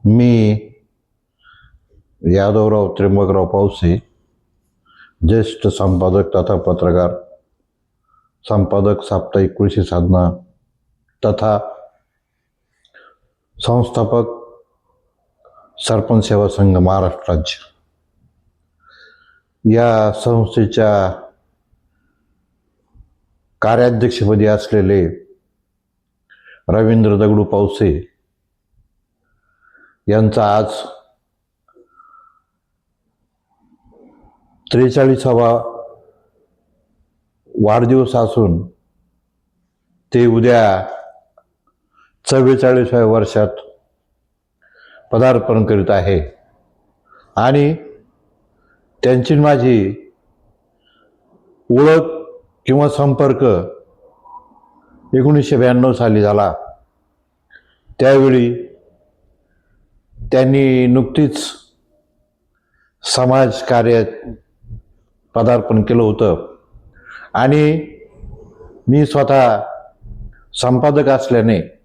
मी यादवराव त्र्यंबकराव पावसे, ज्येष्ठ संपादक तथा पत्रकार, संपादक साप्ताहिक कृषी साधना तथा संस्थापक सरपंच सेवा संघ महाराष्ट्र राज्य या संस्थेच्या कार्याध्यक्षपदी असलेले रवींद्र दगडू पावसे यांचा आज 43वा वाढदिवस असून ते उद्या 44व्या वर्षात पदार्पण करीत आहे आणि त्यांची माझी ओळख किंवा संपर्क 1992 साली झाला। त्यावेळी त्यांनी नुकतीच समाज कार्यात पदार्पण केलं होतं आणि मी स्वतः संपादक असल्याने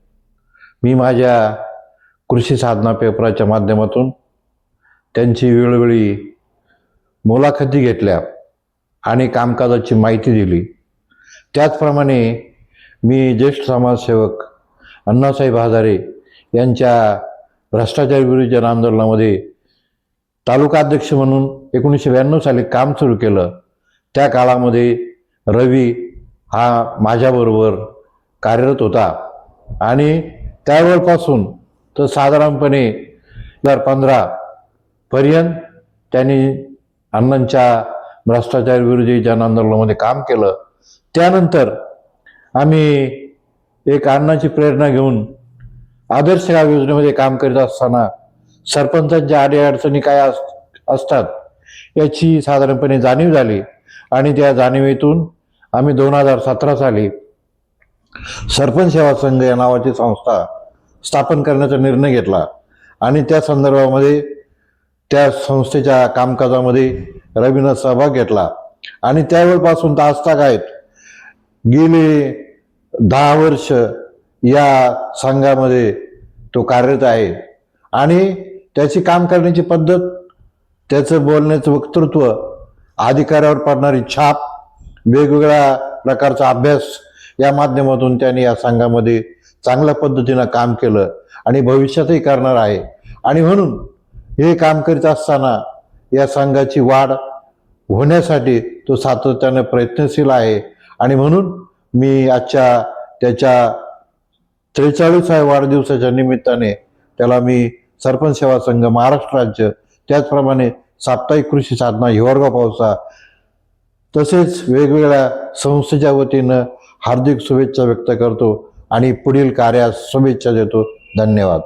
मी माझ्या कृषी साधना पेपराच्या माध्यमातून त्यांची वेळोवेळी मुलाखती घेतल्या आणि कामकाजाची माहिती दिली। त्याचप्रमाणे मी ज्येष्ठ समाजसेवक अण्णासाहेब हजारे यांच्या भ्रष्टाचार विरोधी जन आंदोलनामध्ये तालुका अध्यक्ष म्हणून 1992 साली काम सुरू केलं। त्या काळामध्ये रवी हा माझ्याबरोबर कार्यरत होता आणि त्यावेळपासून तर साधारणपणे 2015 पर्यंत त्यांनी अण्णांच्या भ्रष्टाचार विरोधी जन आंदोलनामध्ये काम केलं। त्यानंतर आम्ही एक अण्णाची प्रेरणा घेऊन आदर्श गाव योजनेमध्ये काम करीत असताना सरपंचांच्या अडीअडचणी काय असतात याची साधारणपणे जाणीव झाली आणि त्या जाणीवेतून आम्ही 2017 साली सरपंच सेवा संघ या नावाची संस्था स्थापन करण्याचा निर्णय घेतला आणि त्या संदर्भामध्ये त्या संस्थेच्या कामकाजामध्ये रवीनं सहभाग घेतला आणि त्यावेळपासून तर आजतागायत गेले 10 वर्ष या संघामध्ये तो कार्यरत आहे आणि त्याची काम करण्याची पद्धत, त्याचं बोलण्याचं वक्तृत्व, अधिकाऱ्यावर पडणारी छाप, वेगवेगळ्या प्रकारचा अभ्यास या माध्यमातून त्यांनी या संघामध्ये चांगल्या पद्धतीनं काम केलं आणि भविष्यातही करणार आहे आणि म्हणून हे काम करीत असताना या संघाची वाढ होण्यासाठी तो सातत्याने प्रयत्नशील आहे आणि म्हणून मी आजच्या त्याच्या 43व्या वाढदिवसाच्या निमित्ताने त्याला मी सरपंच सेवा संघ महाराष्ट्र राज्य, त्याचप्रमाणे साप्ताहिक कृषी साधना हिवरगाव पावसा तसेच वेगवेगळ्या संस्थेच्या वतीनं हार्दिक शुभेच्छा व्यक्त करतो आणि पुढील कार्यास शुभेच्छा देतो। धन्यवाद।